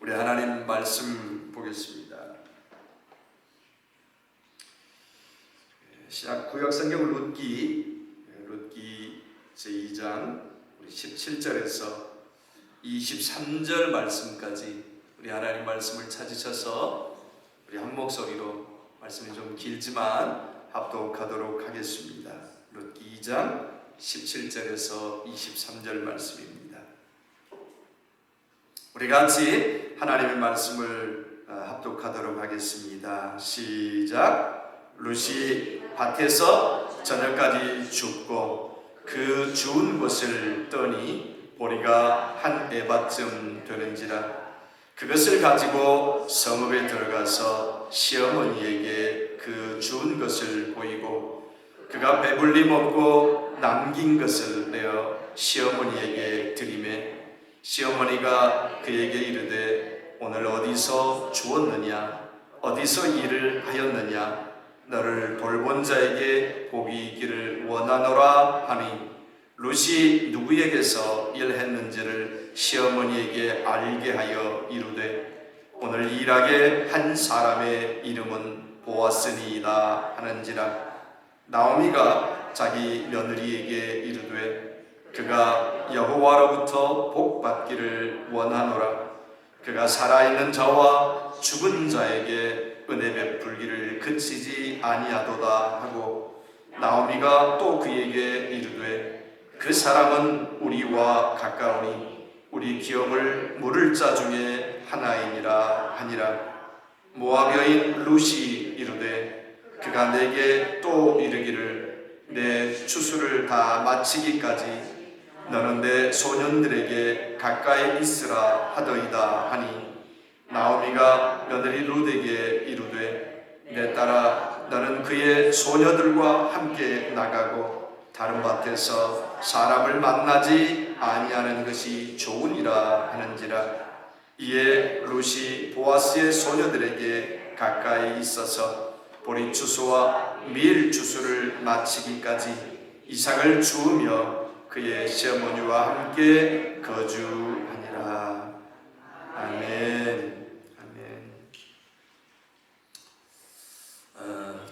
우리 하나님 말씀 보겠습니다. 신약 구약 성경 룻기 제2장 17절에서 23절 말씀까지 우리 하나님 말씀을 찾으셔서 우리 한 목소리로, 말씀이 좀 길지만 합독하도록 하겠습니다. 룻기 2장 17절에서 23절 말씀입니다. 우리 같이 하나님의 말씀을 합독하도록 하겠습니다. 시작. 룻이 밭에서 저녁까지 죽고 그 죽은 곳을 떠니 보리가 한 에바쯤 되는지라. 그것을 가지고 성읍에 들어가서 시어머니에게 그 죽은 것을 보이고 그가 배불리 먹고 남긴 것을 내어 시어머니에게 드리매 시어머니가 그에게 이르되 오늘 어디서 주었느냐? 어디서 일을 하였느냐? 너를 돌본 자에게 복이 있기를 원하노라 하니 룻이 누구에게서 일했는지를 시어머니에게 알게 하여 이르되 오늘 일하게 한 사람의 이름은 보아스니이다 하는지라. 나오미가 자기 며느리에게 이르되 그가 여호와로부터 복 받기를 원하노라. 그가 살아있는 자와 죽은 자에게 은혜 베풀기를 그치지 아니하도다 하고 나오미가 또 그에게 이르되 그 사람은 우리와 가까우니 우리 기업을 물을 자 중에 하나이니라 하니라. 모압 여인 룻이 이르되 그가 내게 또 이르기를 내 추수를 다 마치기까지 너는 내 소년들에게 가까이 있으라 하더이다 하니 나오미가 며느리 룻에게 이르되 내 딸아 너는 그의 소녀들과 함께 나가고 다른 밭에서 사람을 만나지 아니하는 것이 좋으니라 하는지라. 이에 룻이 보아스의 소녀들에게 가까이 있어서 보리 추수와 밀 추수를 마치기까지 이삭을 주우며 그의 시어머니와 함께 거주하니라. 아멘.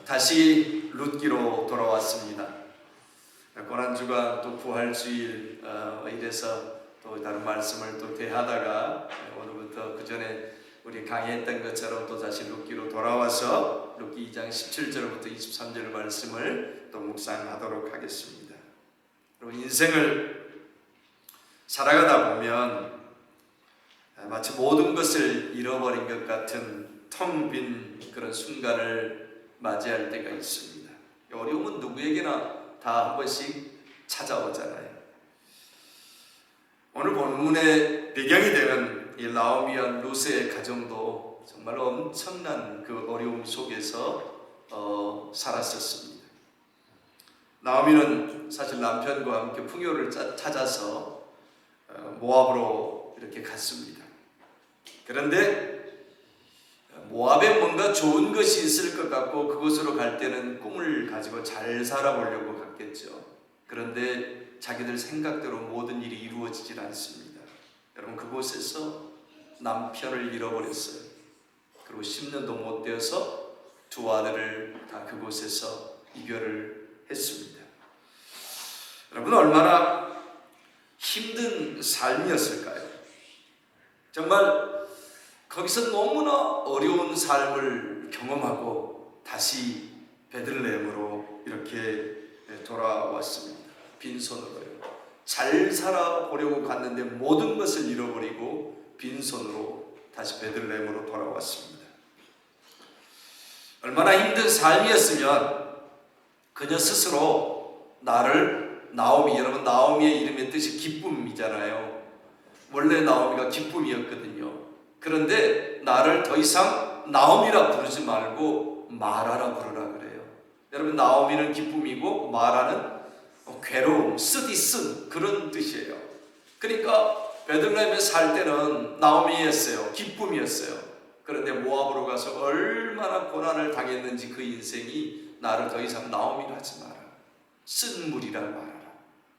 다시 룻기로 돌아왔습니다. 고난주간 또 부활주일 이래서 또 다른 말씀을 또 대하다가 오늘부터 그 전에 우리 강의했던 것처럼 또 다시 룻기로 돌아와서 룻기 2장 17절부터 23절 말씀을 또 묵상하도록 하겠습니다. 여러분, 인생을 살아가다 보면 마치 모든 것을 잃어버린 것 같은 텅 빈 그런 순간을 맞이할 때가 있습니다. 어려움은 누구에게나 다 한 번씩 찾아오잖아요. 오늘 본문의 배경이 되는 이 나오미와 룻의 가정도 정말 엄청난 그 어려움 속에서 살았었습니다. 나오미는 사실 남편과 함께 풍요를 찾아서 모압으로 이렇게 갔습니다. 그런데 모압에 뭔가 좋은 것이 있을 것 같고 그곳으로 갈 때는 꿈을 가지고 잘 살아보려고 갔겠죠. 그런데 자기들 생각대로 모든 일이 이루어지질 않습니다. 여러분, 그곳에서 남편을 잃어버렸어요. 그리고 10년도 못 되어서 두 아들을 다 그곳에서 이별을 했습니다. 여러분, 얼마나 힘든 삶이었을까요? 정말 거기서 너무나 어려운 삶을 경험하고 다시 베들레헴으로 이렇게 돌아왔습니다. 빈손으로요. 잘 살아보려고 갔는데 모든 것을 잃어버리고 빈손으로 다시 베들레헴으로 돌아왔습니다. 얼마나 힘든 삶이었으면 그녀 스스로 나를 나오미, 여러분 나오미의 이름의 뜻이 기쁨이잖아요. 원래 나오미가 기쁨이었거든요. 그런데 나를 더 이상 나오미라 부르지 말고 마라라 부르라 그래요. 여러분, 나오미는 기쁨이고 마라는 괴로움, 쓰디 쓴 그런 뜻이에요. 그러니까 베들레헴에 살 때는 나오미였어요. 기쁨이었어요. 그런데 모압으로 가서 얼마나 고난을 당했는지 그 인생이 나를 더 이상 나오미라 하지 마라. 쓴물이라고 말하라.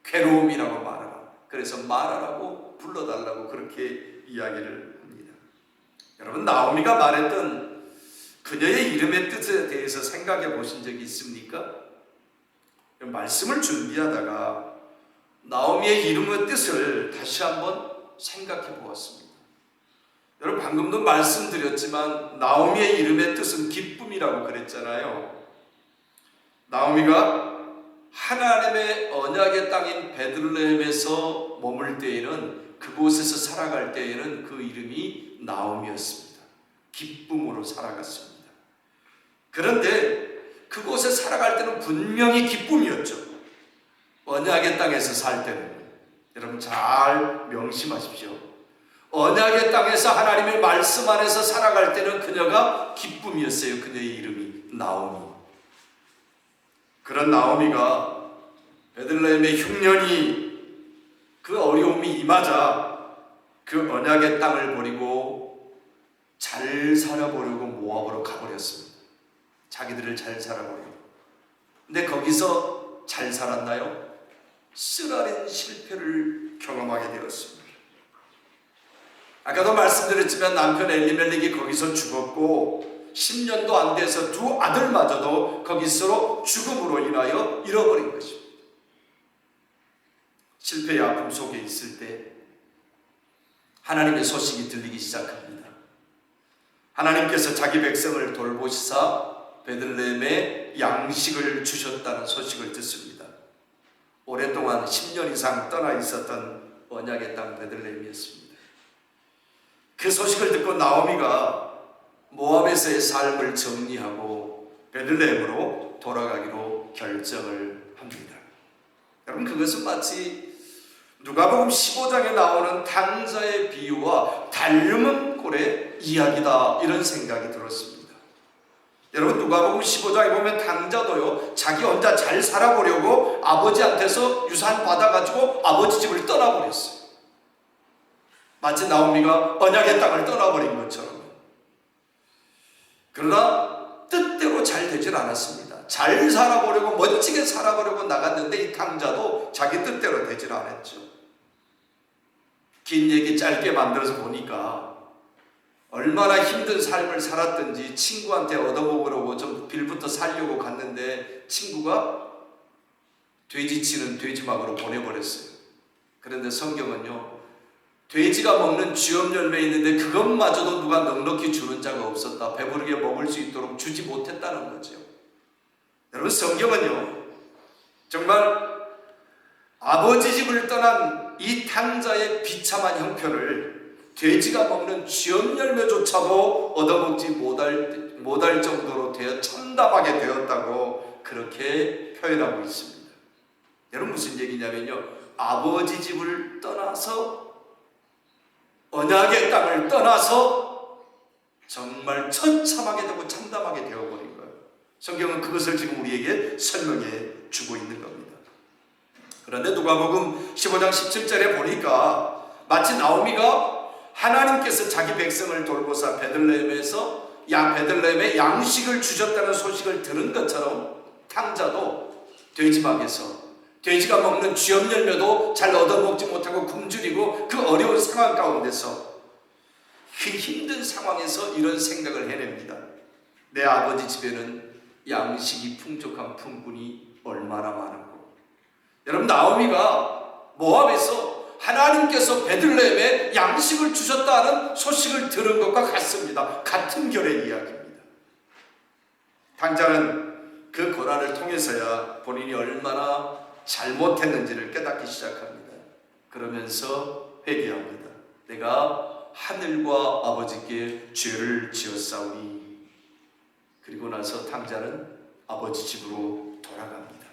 괴로움이라고 말하라. 그래서 마라라고 불러달라고 그렇게 이야기를 합니다. 여러분, 나오미가 말했던 그녀의 이름의 뜻에 대해서 생각해 보신 적이 있습니까? 말씀을 준비하다가 나오미의 이름의 뜻을 다시 한번 생각해 보았습니다. 여러분, 방금도 말씀드렸지만 나오미의 이름의 뜻은 기쁨이라고 그랬잖아요. 나오미가 하나님의 언약의 땅인 베들레헴에서 머물 때에는, 그곳에서 살아갈 때에는 그 이름이 나오미였습니다. 기쁨으로 살아갔습니다. 그런데 그곳에 살아갈 때는 분명히 기쁨이었죠. 언약의 땅에서 살 때는. 여러분, 잘 명심하십시오. 언약의 땅에서 하나님의 말씀 안에서 살아갈 때는 그녀가 기쁨이었어요. 그녀의 이름이 나오미. 그런 나오미가 베들레헴의 흉년이, 그 어려움이 임하자 그 언약의 땅을 버리고 잘 살아보려고 모압으로 가버렸습니다. 자기들을 잘 살아보려고. 근데 거기서 잘 살았나요? 쓰라린 실패를 경험하게 되었습니다. 아까도 말씀드렸지만 남편 엘리멜렉이 거기서 죽었고 10년도 안 돼서 두 아들마저도 거기서 죽음으로 인하여 잃어버린 것입니다. 실패의 아픔 속에 있을 때 하나님의 소식이 들리기 시작합니다. 하나님께서 자기 백성을 돌보시사 베들레헴에 양식을 주셨다는 소식을 듣습니다. 오랫동안 10년 이상 떠나 있었던 언약의 땅 베들레헴이었습니다. 그 소식을 듣고 나오미가 모압에서의 삶을 정리하고 베들레헴으로 돌아가기로 결정을 합니다. 여러분, 그것은 마치 누가복음 15장에 나오는 탕자의 비유와 닮은 꼴의 이야기다, 이런 생각이 들었습니다. 여러분, 누가복음 15장에 보면 탕자도요, 자기 혼자 잘 살아보려고 아버지한테서 유산 받아가지고 아버지 집을 떠나버렸어요. 마치 나오미가 언약의 땅을 떠나버린 것처럼. 그러나 뜻대로 잘 되질 않았습니다. 잘 살아보려고, 멋지게 살아보려고 나갔는데 이 탕자도 자기 뜻대로 되질 않았죠. 긴 얘기 짧게 만들어서 보니까 얼마나 힘든 삶을 살았든지 친구한테 얻어먹으려고 좀 빌부터 살려고 갔는데 친구가 돼지치는 돼지막으로 보내버렸어요. 그런데 성경은요, 돼지가 먹는 쥐엄 열매 있는데 그것마저도 누가 넉넉히 주는 자가 없었다. 배부르게 먹을 수 있도록 주지 못했다는 거죠. 여러분, 성경은요, 정말 아버지 집을 떠난 이 탕자의 비참한 형편을 돼지가 먹는 쥐엄 열매조차도 얻어먹지 못할 정도로 되어 참담하게 되었다고 그렇게 표현하고 있습니다. 여러분, 무슨 얘기냐면요, 아버지 집을 떠나서, 언약의 땅을 떠나서 정말 처참하게 되고 참담하게 되어버린 거예요. 성경은 그것을 지금 우리에게 설명해 주고 있는 겁니다. 그런데 누가복음 15장 17절에 보니까 마치 나오미가 하나님께서 자기 백성을 돌보사 베들레헴에 양식을 주셨다는 소식을 들은 것처럼 탕자도 돼지막에서 돼지가 먹는 쥐엄 열매도 잘 얻어먹지 못하고 굶주리고 그 어려운 상황 가운데서, 그 힘든 상황에서 이런 생각을 해냅니다. 내 아버지 집에는 양식이 풍족한 품꾼이 얼마나 많은고. 여러분, 나오미가 모압에서 하나님께서 베들레헴에 양식을 주셨다는 소식을 들은 것과 같습니다. 같은 결의 이야기입니다. 탕자는 그 고난을 통해서야 본인이 얼마나 잘못했는지를 깨닫기 시작합니다. 그러면서 회개합니다. 내가 하늘과 아버지께 죄를 지었사오니. 그리고 나서 탕자는 아버지 집으로 돌아갑니다.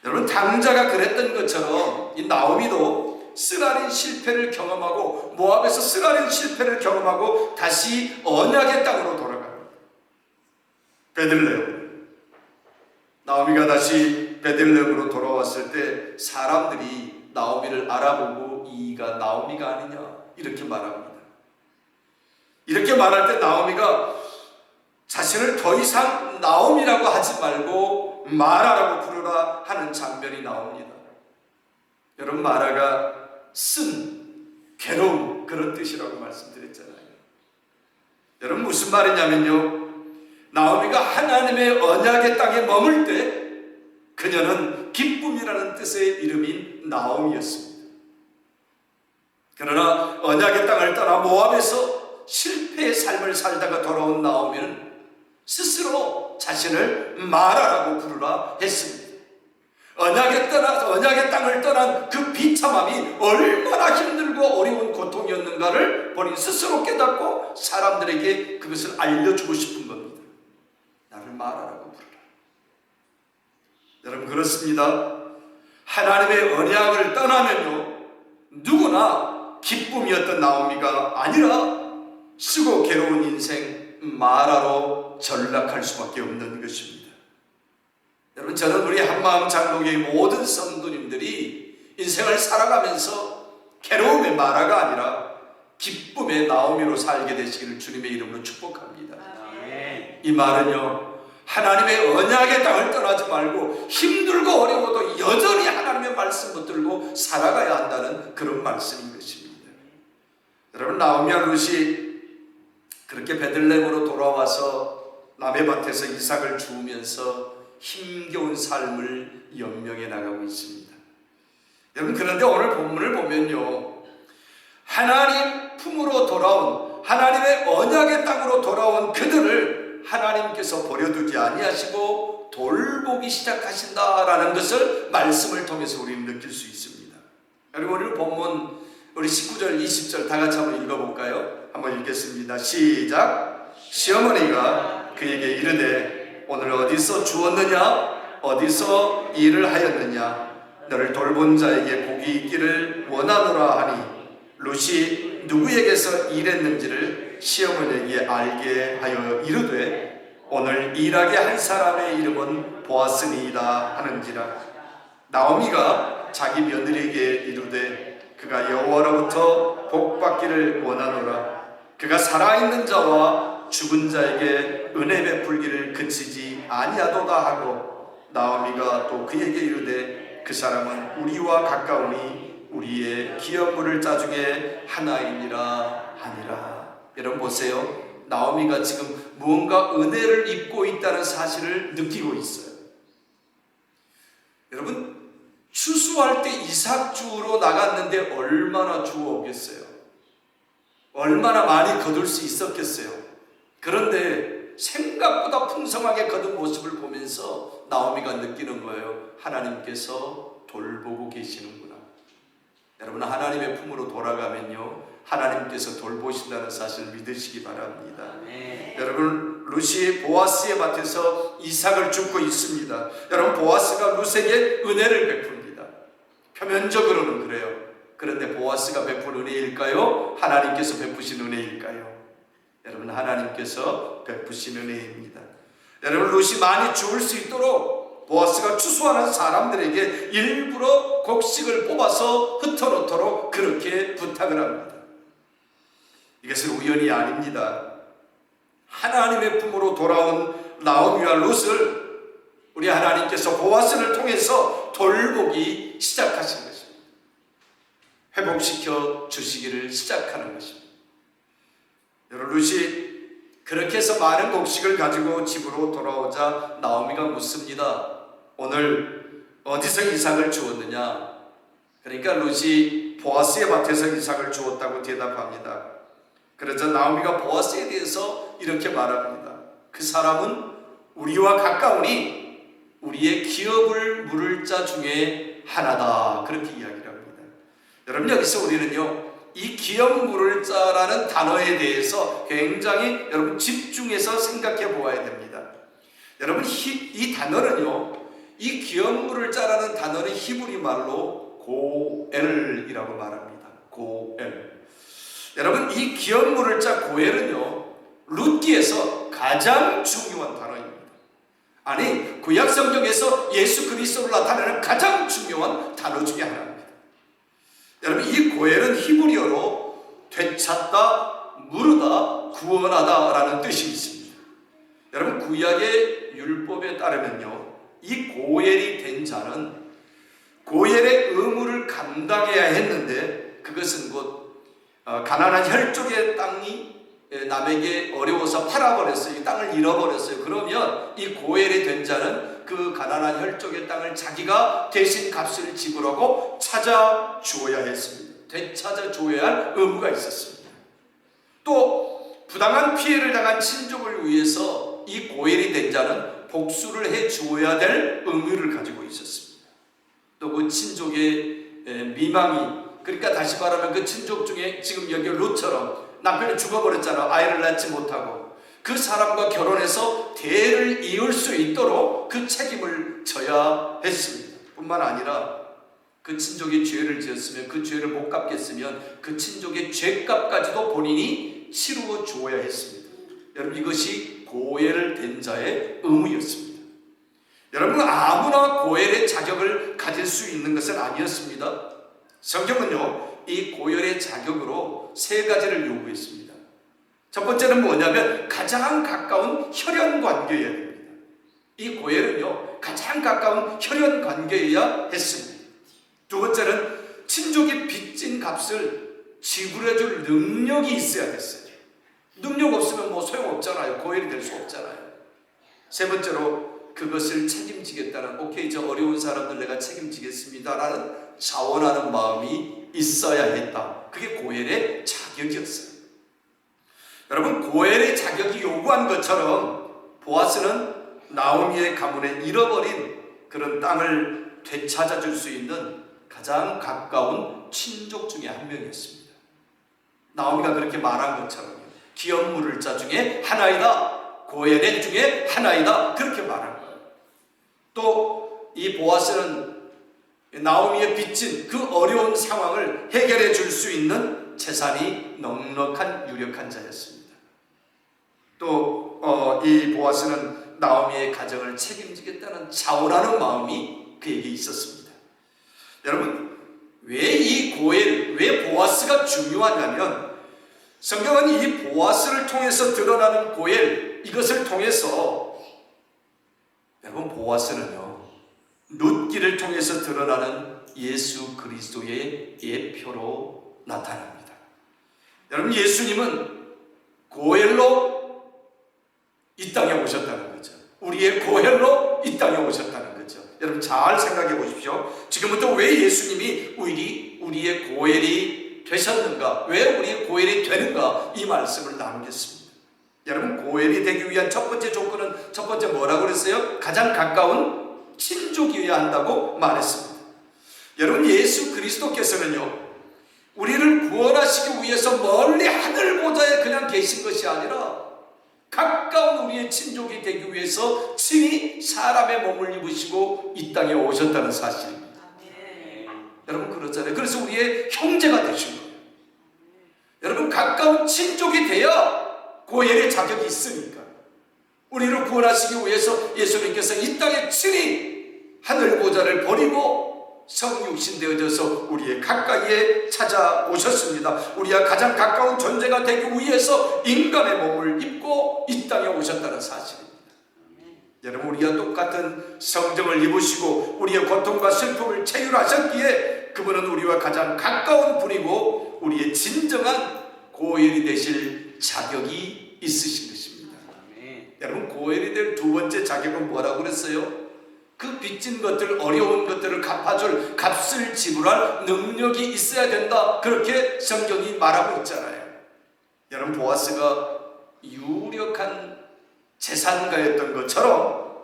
여러분, 탕자가 그랬던 것처럼 이 나오미도 쓰라린 실패를 경험하고 모압에서 쓰라린 실패를 경험하고 다시 언약의 땅으로 돌아갑니다. 베들레헴. 나오미가 다시 베들레헴으로 돌아왔을 때 사람들이 나오미를 알아보고 이가 나오미가 아니냐 이렇게 말합니다. 이렇게 말할 때 나오미가 자신을 더 이상 나오미라고 하지 말고 마라라고 부르라 하는 장면이 나옵니다. 여러분, 마라가 쓴, 괴로움, 그런 뜻이라고 말씀드렸잖아요. 여러분 무슨 말이냐면요, 나오미가 하나님의 언약의 땅에 머물 때 그녀는 기쁨이라는 뜻의 이름인 나오미였습니다. 그러나 언약의 땅을 떠나 모압에서 실패의 삶을 살다가 돌아온 나오미는 스스로 자신을 마라라고 부르라 했습니다. 언약의 땅을 떠난 그 비참함이 얼마나 힘들고 어려운 고통이었는가를 본인 스스로 깨닫고 사람들에게 그것을 알려주고 싶은 겁니다. 나를 마라라고 부르라. 여러분 그렇습니다. 하나님의 언약을 떠나면요, 누구나 기쁨이었던 나오미가 아니라 쓰고 괴로운 인생 마라로 전락할 수밖에 없는 것입니다. 여러분, 저는 우리 한마음 장로교의 모든 성도님들이 인생을 살아가면서 괴로움의 마라가 아니라 기쁨의 나오미로 살게 되시기를 주님의 이름으로 축복합니다. 이 말은요, 하나님의 언약의 땅을 떠나지 말고 힘들고 어려워도 여전히 하나님의 말씀 붙들고 살아가야 한다는 그런 말씀인 것입니다. 여러분, 나오미와 룻이 그렇게 베들레헴으로 돌아와서 남의 밭에서 이삭을 주우면서 힘겨운 삶을 연명해 나가고 있습니다. 여러분, 그런데 오늘 본문을 보면요, 하나님 품으로 돌아온, 하나님의 언약의 땅으로 돌아온 그들을 하나님께서 버려두지 아니하시고 돌보기 시작하신다라는 것을 말씀을 통해서 우리는 느낄 수 있습니다. 그리고 오늘 본문 우리 19절 20절 다 같이 한번 읽어볼까요? 한번 읽겠습니다. 시작. 시어머니가 그에게 이르되 오늘 어디서 주었느냐? 어디서 일을 하였느냐? 너를 돌본 자에게 복이 있기를 원하노라 하니 룻이 누구에게서 일했는지를 시어머니에게 알게 하여 이르되 오늘 일하게 할 사람의 이름은 보아스니이다 하는지라. 나오미가 자기 며느리에게 이르되 그가 여호와로부터 복받기를 원하노라. 그가 살아있는 자와 죽은 자에게 은혜 베풀기를 그치지 아니하도다 하고 나오미가 또 그에게 이르되 그 사람은 우리와 가까우니 우리의 기업물을 짜 중에 하나이니라 하니라. 여러분 보세요. 나오미가 지금 무언가 은혜를 입고 있다는 사실을 느끼고 있어요. 여러분, 추수할 때 이삭 주우러 나갔는데 얼마나 주워오겠어요? 얼마나 많이 거둘 수 있었겠어요? 그런데 생각보다 풍성하게 거둔 모습을 보면서 나오미가 느끼는 거예요. 하나님께서 돌보고 계시는구나. 여러분, 하나님의 품으로 돌아가면요, 하나님께서 돌보신다는 사실을 믿으시기 바랍니다. 여러분, 룻이 보아스의 밭에서 이삭을 줍고 있습니다. 여러분, 보아스가 룻에게 은혜를 베풉니다. 표면적으로는 그래요. 그런데 보아스가 베푼 은혜일까요? 하나님께서 베푸신 은혜일까요? 여러분, 하나님께서 베푸신 은혜입니다. 여러분, 룻이 많이 주울 수 있도록 보아스가 추수하는 사람들에게 일부러 곡식을 뽑아서 흩어놓도록 그렇게 부탁을 합니다. 이것은 우연이 아닙니다. 하나님의 품으로 돌아온 나오미와 룻을 우리 하나님께서 보아스를 통해서 돌보기 시작하신 것입니다. 회복시켜 주시기를 시작하는 것입니다. 여러분, 룻이 그렇게 해서 많은 곡식을 가지고 집으로 돌아오자 나오미가 묻습니다. 오늘 어디서 이삭을 주었느냐? 그러니까 룻이 보아스의 밭에서 이삭을 주었다고 대답합니다. 그러자 나오미가 보아스에 대해서 이렇게 말합니다. 그 사람은 우리와 가까우니 우리의 기업을 물을 자 중에 하나다. 그렇게 이야기를 합니다. 여러분, 여기서 우리는요, 이 기업 물을 자라는 단어에 대해서 굉장히 여러분 집중해서 생각해 보아야 됩니다. 여러분, 이 단어는요, 이 기업 물을 자라는 단어는 히브리 말로 고엘이라고 말합니다. 고엘. 여러분, 이 기업 물을 자 고엘은요, 룻기에서 가장 중요한 단어입니다. 아니, 구약 성경에서 예수 그리스도를 나타내는 가장 중요한 단어 중에 하나입니다. 여러분, 이 고엘은 히브리어로 되찾다, 물으다, 구원하다 라는 뜻이 있습니다. 여러분, 구약의 율법에 따르면요, 이 고엘이 된 자는 고엘의 의무를 감당해야 했는데 그것은 곧 가나안 혈족의 땅이 남에게 어려워서 팔아버렸어요. 이 땅을 잃어버렸어요. 그러면 이 고엘이 된 자는 그 가난한 혈족의 땅을 자기가 대신 값을 지불하고 찾아주어야 했습니다. 되찾아 주어야 할 의무가 있었습니다. 또 부당한 피해를 당한 친족을 위해서 이 고엘이 된 자는 복수를 해 주어야 될 의무를 가지고 있었습니다. 또 그 친족의 미망이, 그러니까 다시 말하면 그 친족 중에 지금 여기 룻처럼 남편이 죽어버렸잖아. 아이를 낳지 못하고. 그 사람과 결혼해서 대를 이을 수 있도록 그 책임을 져야 했습니다. 뿐만 아니라 그 친족이 죄를 지었으면, 그 죄를 못 갚겠으면 그 친족의 죄값까지도 본인이 치루어 주어야 했습니다. 여러분, 이것이 고엘 된 자의 의무였습니다. 여러분, 아무나 고엘의 자격을 가질 수 있는 것은 아니었습니다. 성경은요, 이 고엘의 자격으로 세 가지를 요구했습니다. 첫 번째는 뭐냐면 가장 가까운 혈연 관계여야 됩니다. 이 고엘은요, 가장 가까운 혈연 관계여야 했습니다. 두 번째는 친족이 빚진 값을 지불해 줄 능력이 있어야 됐어요. 능력 없으면 뭐 소용없잖아요. 고엘이 될 수 없잖아요. 세 번째로 그것을 책임지겠다는, 오케이, 저 어려운 사람들 내가 책임지겠습니다 라는 자원하는 마음이 있어야 했다. 그게 고엘의 자격이었어요. 여러분, 고엘의 자격이 요구한 것처럼 보아스는 나오미의 가문에 잃어버린 그런 땅을 되찾아줄 수 있는 가장 가까운 친족 중에 한 명이었습니다. 나오미가 그렇게 말한 것처럼 기업 물을 자 중에 하나이다, 고엘의 중에 하나이다, 그렇게 말한 거예요. 또 이 보아스는 나오미의 빚진 그 어려운 상황을 해결해 줄 수 있는 재산이 넉넉한 유력한 자였습니다. 또 이 보아스는 나오미의 가정을 책임지겠다는 자원하는 마음이 그에게 있었습니다. 여러분, 왜 이 고엘, 왜 보아스가 중요하냐면 성경은 이 보아스를 통해서 드러나는 고엘, 이것을 통해서 여러분, 보아스는요, 룻기를 통해서 드러나는 예수 그리스도의 예표로 나타납니다. 여러분, 예수님은 고엘로 이 땅에 오셨다는 거죠. 우리의 고엘로 이 땅에 오셨다는 거죠. 여러분, 잘 생각해 보십시오. 지금부터 왜 예수님이 우리의 고엘이 되셨는가, 왜 우리의 고엘이 되는가, 이 말씀을 나누겠습니다. 여러분, 고엘이 되기 위한 첫 번째 조건은, 첫 번째 뭐라고 그랬어요? 가장 가까운 친족이어야 한다고 말했습니다. 여러분, 예수 그리스도께서는요, 우리를 구원하시기 위해서 멀리 하늘 보좌에 그냥 계신 것이 아니라 가까운 우리의 친족이 되기 위해서 친히 사람의 몸을 입으시고 이 땅에 오셨다는 사실입니다. 여러분, 그렇잖아요. 그래서 우리의 형제가 되신 거예요. 여러분, 가까운 친족이 돼야 고엘의 자격이 있으니까. 우리를 구원하시기 위해서 예수님께서 이 땅에 친히 하늘 보좌를 버리고 성육신 되어져서 우리의 가까이에 찾아오셨습니다. 우리와 가장 가까운 존재가 되기 위해서 인간의 몸을 입고 이 땅에 오셨다는 사실입니다. 여러분, 우리와 똑같은 성정을 입으시고 우리의 고통과 슬픔을 체휼하셨기에 그분은 우리와 가장 가까운 분이고 우리의 진정한 고엘이 되실 자격이 있으신 것입니다. 여러분, 고엘이 될 두 번째 자격은 뭐라고 그랬어요? 그 빚진 것들, 어려운 것들을 갚아줄 값을 지불할 능력이 있어야 된다, 그렇게 성경이 말하고 있잖아요. 여러분, 보아스가 유력한 재산가였던 것처럼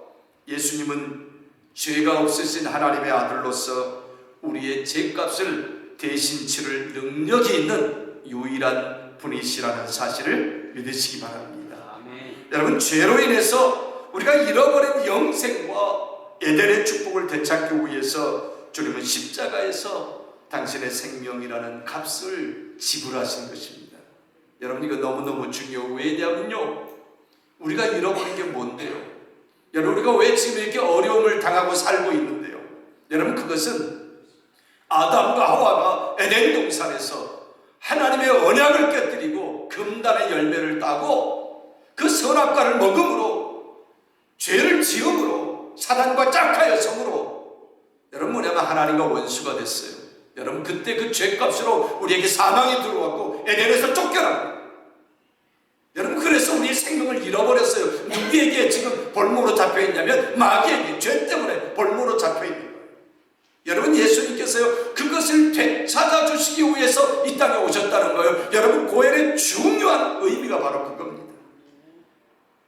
예수님은 죄가 없으신 하나님의 아들로서 우리의 죄값을 대신 치를 능력이 있는 유일한 분이시라는 사실을 믿으시기 바랍니다. 아멘. 여러분, 죄로 인해서 우리가 잃어버린 영생과 에덴의 축복을 되찾기 위해서 주님은 십자가에서 당신의 생명이라는 값을 지불하신 것입니다. 여러분, 이거 너무너무 중요해요. 왜냐면요, 우리가 잃어버린 게 뭔데요? 여러분, 우리가 왜 지금 이렇게 어려움을 당하고 살고 있는데요? 여러분, 그것은 아담과 하와가 에덴 동산에서 하나님의 언약을 깨뜨리고 금단의 열매를 따고 그 선악과를 먹음으로, 죄를 지음으로, 사단과 짝하여 성으로, 여러분, 뭐냐면 하나님과 원수가 됐어요. 여러분, 그때 그 죄값으로 우리에게 사망이 들어왔고 에덴에서 쫓겨난 거예요. 생명을 잃어버렸어요. 누구에게 지금 볼모로 잡혀있냐면 마귀에게, 죄 때문에 볼모로 잡혀있는 거예요. 여러분, 예수님께서요 그것을 되찾아 주시기 위해서 이 땅에 오셨다는 거예요. 여러분, 고엘의 중요한 의미가 바로 그겁니다.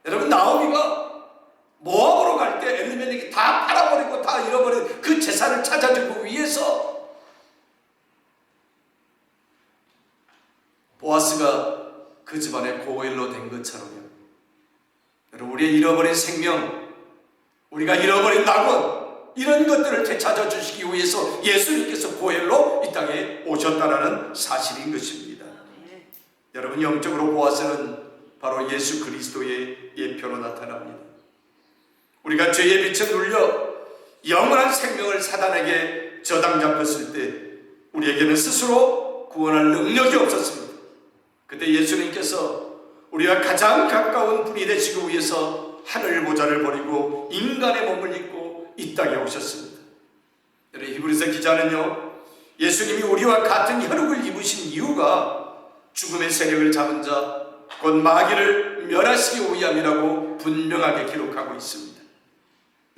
여러분, 나오미가 모압으로 갈 때 엘리멜렉이 다 팔아버리고 다 잃어버린 그 재산을 찾아주기 위해서 보아스가 그 집안의 고엘로 된 것처럼요. 여러분, 우리의 잃어버린 생명, 우리가 잃어버린 낙원, 이런 것들을 되찾아 주시기 위해서 예수님께서 고엘로 이 땅에 오셨다라는 사실인 것입니다. 여러분, 영적으로 보아서는 바로 예수 그리스도의 예표로 나타납니다. 우리가 죄의 빛에 눌려 영원한 생명을 사단에게 저당 잡혔을 때 우리에게는 스스로 구원할 능력이 없었습니다. 그때 예수님께서 우리가 가장 가까운 분이 되시기 위해서 하늘 보좌를 버리고 인간의 몸을 입고 이 땅에 오셨습니다. 여러분, 히브리서 기자는요, 예수님이 우리와 같은 혈육을 입으신 이유가 죽음의 세력을 잡은 자, 곧 마귀를 멸하시기 위함이라고 분명하게 기록하고 있습니다.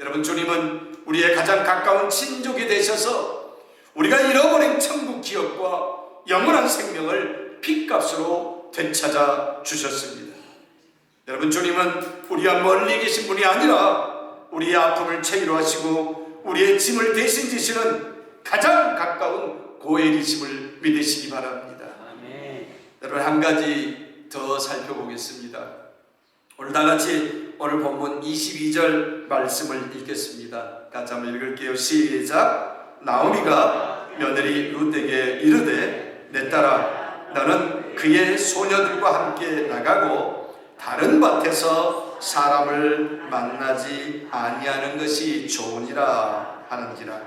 여러분, 주님은 우리의 가장 가까운 친족이 되셔서 우리가 잃어버린 천국 기업과 영원한 생명을 핏값으로 되찾아 주셨습니다. 여러분, 주님은 우리와 멀리 계신 분이 아니라 우리의 아픔을 치료하시고 우리의 짐을 대신 지시는 가장 가까운 고엘이심을 믿으시기 바랍니다. 아멘. 여러분, 한 가지 더 살펴보겠습니다. 오늘 다같이 오늘 본문 22절 말씀을 읽겠습니다. 같이 한번 읽을게요. 시작. 나오미가 며느리 룻에게 이르되, 내 딸아, 너는 그의 소녀들과 함께 나가고 다른 밭에서 사람을 만나지 아니하는 것이 좋으니라 하는지라.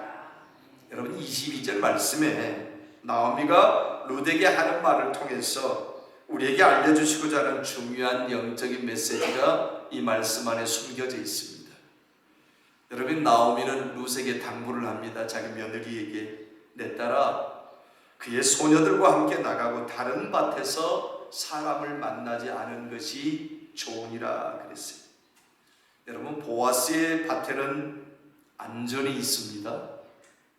여러분, 22절 말씀에 나오미가 룻에게 하는 말을 통해서 우리에게 알려주시고자 하는 중요한 영적인 메시지가 이 말씀 안에 숨겨져 있습니다. 여러분, 나오미는 룻에게 당부를 합니다. 자기 며느리에게, 내 딸아, 그의 소녀들과 함께 나가고 다른 밭에서 사람을 만나지 않은 것이 좋으니라 그랬어요. 여러분, 보아스의 밭에는 안전이 있습니다.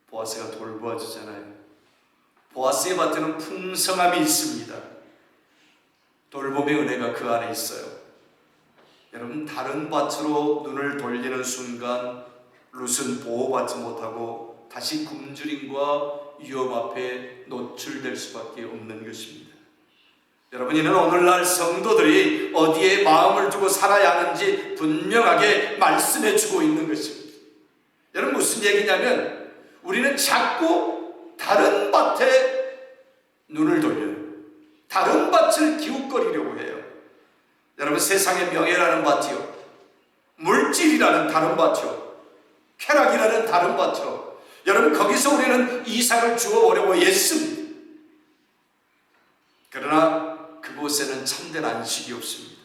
보아스가 돌보아주잖아요. 보아스의 밭에는 풍성함이 있습니다. 돌봄의 은혜가 그 안에 있어요. 여러분, 다른 밭으로 눈을 돌리는 순간 룻은 보호받지 못하고 다시 굶주림과 위험 앞에 노출될 수밖에 없는 것입니다. 여러분, 이는 오늘날 성도들이 어디에 마음을 두고 살아야 하는지 분명하게 말씀해 주고 있는 것입니다. 여러분, 무슨 얘기냐면 우리는 자꾸 다른 밭에 눈을 돌려요. 다른 밭을 기웃거리려고 해요. 여러분, 세상의 명예라는 밭이요, 물질이라는 다른 밭이요, 쾌락이라는 다른 밭이요, 여러분, 거기서 우리는 이삭을 주워오려고 애씁니다. 그러나 그곳에는 참된 안식이 없습니다.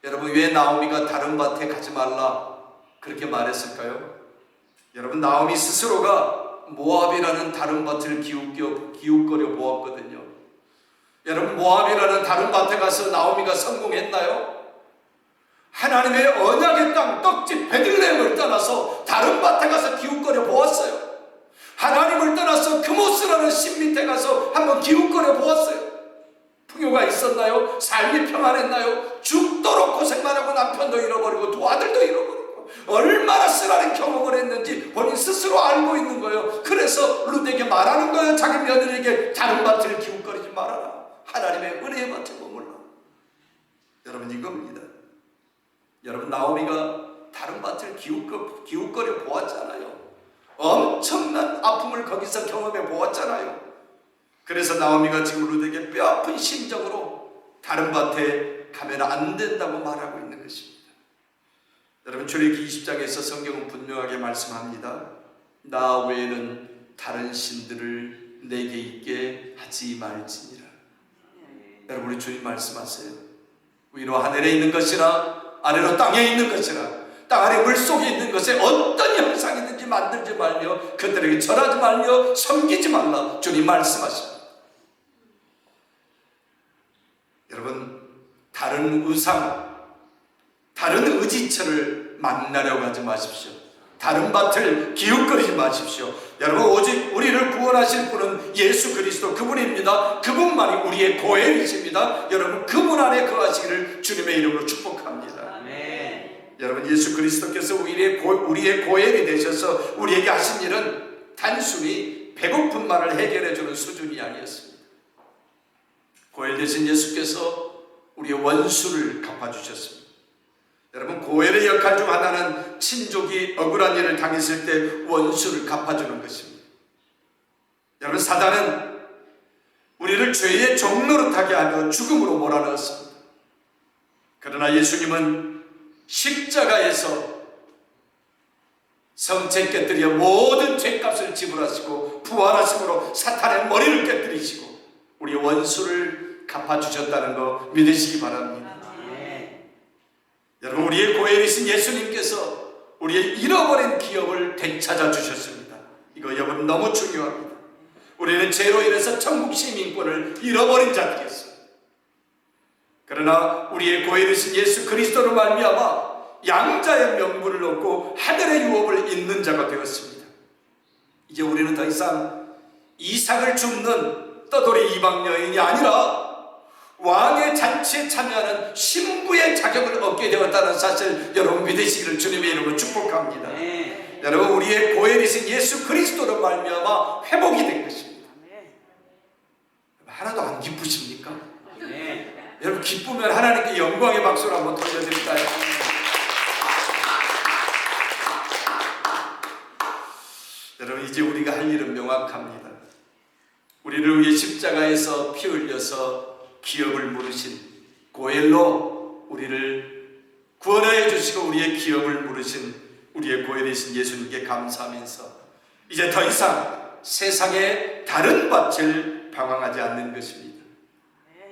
여러분, 왜 나오미가 다른 밭에 가지 말라 그렇게 말했을까요? 여러분, 나오미 스스로가 모압이라는 다른 밭을 기웃거려 보았거든요. 여러분, 모압이라는 다른 밭에 가서 나오미가 성공했나요? 하나님의 언약의 땅 떡집 베들레헴을 떠나서 다른 밭에 가서 기웃거려 보았어요. 하나님을 떠나서 그모스라는 신 밑에 가서 한번 기웃거려 보았어요. 풍요가 있었나요? 삶이 평안했나요? 죽도록 고생만 하고 남편도 잃어버리고 두 아들도 잃어버리고 얼마나 쓰라린 경험을 했는지 본인 스스로 알고 있는 거예요. 그래서 룻에게 말하는 거예요. 자기 며느리에게 다른 밭을 기웃거리지 말아라. 하나님의 은혜의 밭에 머물러. 여러분, 이겁니다. 여러분, 나오미가 다른 밭을 기웃거려 보았잖아요. 엄청난 아픔을 거기서 경험해 보았잖아요. 그래서 나오미가 지금 룻에게 뼈아픈 심정으로 다른 밭에 가면 안 된다고 말하고 있는 것입니다. 여러분, 출애굽기 20장에서 성경은 분명하게 말씀합니다. 나 외에는 다른 신들을 내게 있게 하지 말지니라. 여러분, 우리 주님 말씀하세요. 위로 하늘에 있는 것이나 아래로 땅에 있는 것이나 땅 아래 물속에 있는 것에 어떤 형상이든지 만들지 말며 그들에게 절하지 말며 섬기지 말라. 주님 말씀하십니다. 여러분, 다른 우상, 의지처를 만나려고 하지 마십시오. 다른 밭을 기웃거리지 마십시오. 여러분, 오직 우리를 구원하실 분은 예수 그리스도 그분입니다. 그분만이 우리의 고엘이십니다. 여러분, 그분 안에 거하시기를 주님의 이름으로 축복합니다. 아멘. 여러분, 예수 그리스도께서 우리의 고엘이 되셔서 우리에게 하신 일은 단순히 배고픔만을 해결해 주는 수준이 아니었습니다. 고엘 되신 예수께서 우리의 원수를 갚아주셨습니다. 여러분, 고엘의 역할 중 하나는 친족이 억울한 일을 당했을 때 원수를 갚아주는 것입니다. 여러분, 사단은 우리를 죄의 종노릇하게 하며 죽음으로 몰아넣었습니다. 그러나 예수님은 십자가에서 성체 깨뜨려 모든 죄값을 지불하시고 부활하심으로 사탄의 머리를 깨뜨리시고 우리의 원수를 갚아주셨다는 거 믿으시기 바랍니다. 여러분, 우리의 고엘이신 예수님께서 우리의 잃어버린 기업을 되찾아 주셨습니다. 이거 여러분 너무 중요합니다. 우리는 죄로 인해서 천국 시민권을 잃어버린 자들이었습니다. 그러나 우리의 고엘이신 예수 그리스도로 말미암아 양자의 명분을 얻고 하늘의 유업을 잇는 자가 되었습니다. 이제 우리는 더 이상 이삭을 줍는 떠돌이 이방 여인이 아니라 왕의 잔치에 참여하는 신부의 자격을 얻게 되었다는 사실 여러분 믿으시기를 주님의 이름으로 축복합니다. 네. 여러분, 우리의 고엘이신 예수 그리스도로 말미암아 회복이 된 것입니다. 네. 하나도 안 기쁘십니까? 네. 여러분, 기쁘면 하나님께 영광의 박수를 한번 돌려드릴까요? 여러분, 이제 우리가 할 일은 명확합니다. 우리를 위해 십자가에서 피 흘려서 기업을 물으신 고엘로 우리를 구원하여 주시고 우리의 기업을 물으신 우리의 고엘이신 예수님께 감사하면서 이제 더 이상 세상에 다른 밭을 방황하지 않는 것입니다.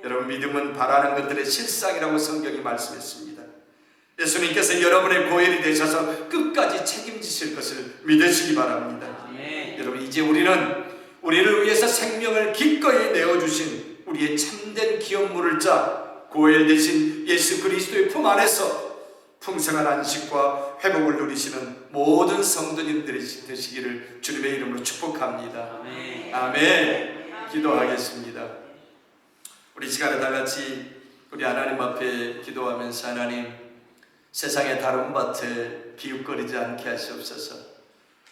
여러분, 믿음은 바라는 것들의 실상이라고 성경이 말씀했습니다. 예수님께서 여러분의 고엘이 되셔서 끝까지 책임지실 것을 믿으시기 바랍니다. 여러분, 이제 우리를 위해서 생명을 기꺼이 내어주신 우리의 참된 기업 물을 자 고엘 되신 예수 그리스도의 품 안에서 풍성한 안식과 회복을 누리시는 모든 성도님들이 되시기를 주님의 이름으로 축복합니다. 아멘. 아멘. 기도하겠습니다. 우리 시간에 다 같이 우리 하나님 앞에 기도하면서 하나님, 세상의 다른 밭에 기웃거리지 않게 하시옵소서.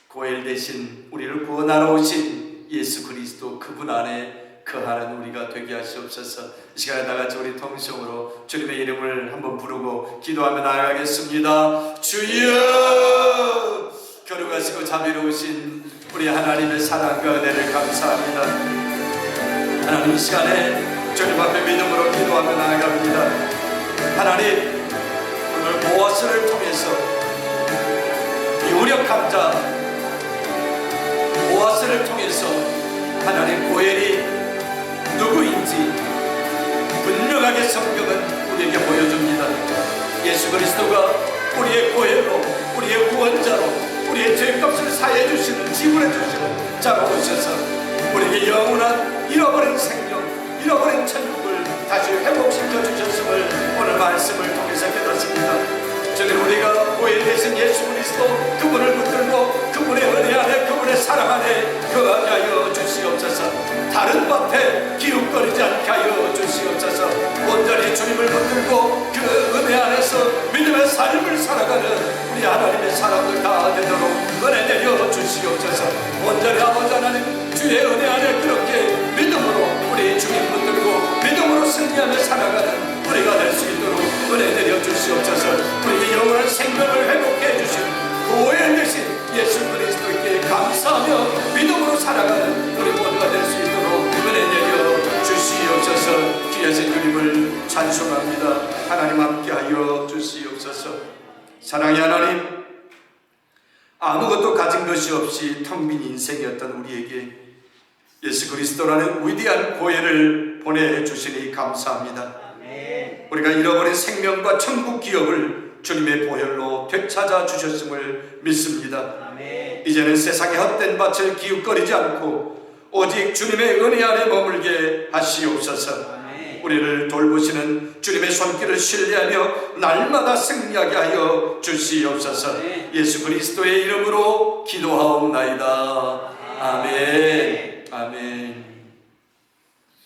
고엘 대신 우리를 구원하러 오신 예수 그리스도 그분 안에 거하는 우리가 되게 하시옵소서. 이 시간에 다 같이 우리 통성으로 주님의 이름을 한번 부르고 기도하며 나아가겠습니다. 주여, 거룩하시고 자비로우신 우리 하나님의 사랑과 은혜를 감사합니다. 하나님, 이 시간에 주님 앞에 믿음으로 기도하며 나아갑니다. 하나님, 오늘 보아스를 통해서 유력한 자 보아스를 통해서 하나님 고엘이 누구인지 분명하게 성경은 우리에게 보여줍니다. 예수 그리스도가 우리의 고엘로, 우리의 구원자로, 우리의 죄값을 사해 주시는, 지불해 주시는 자로 오셔서 우리에게 영원한 잃어버린 생명, 잃어버린 천국을 다시 회복시켜 주셨음을 오늘 말씀을 통해서 깨닫습니다. 주님, 우리가 고엘 되신 예수 그리스도 그분을 붙들고 그분의 은혜 안에, 그분의 사랑 안에 거하게 하여 주시옵소서. 다른 밭에 기웃거리지 않게 하여 주시옵소서. 온전히 주님을 붙들고 그 은혜 안에서 믿음의 삶을 살아가는 우리 하나님의 사람들 다 되도록 은혜 내려 주시옵소서. 온전히 아버지 하나님 주의 은혜 안에 그렇게 믿음으로 우리 주님 붙들고 믿음으로 승리하며 살아가는 우리가 될 수 있도록 은혜 내려 주시옵소서. 우리의 영원한 생명을 회복해 주신 고엘 되신 예수 그리스도께 감사하며 믿음으로 살아가는 우리 모두가 될 수 있도록 은혜 내려 주시옵소서. 귀하신 주님을 찬송합니다. 하나님 함께하여 주시옵소서. 사랑의 하나님, 아무것도 가진 것이 없이 텅 빈 인생이었던 우리에게 예수 그리스도라는 위대한 고엘을 보내주시니 감사합니다. 우리가 잃어버린 생명과 천국 기업을 주님의 보혈로 되찾아 주셨음을 믿습니다. 이제는 세상의 헛된 밭을 기웃거리지 않고 오직 주님의 은혜 안에 머물게 하시옵소서. 우리를 돌보시는 주님의 손길을 신뢰하며 날마다 승리하게 하여 주시옵소서. 예수 그리스도의 이름으로 기도하옵나이다.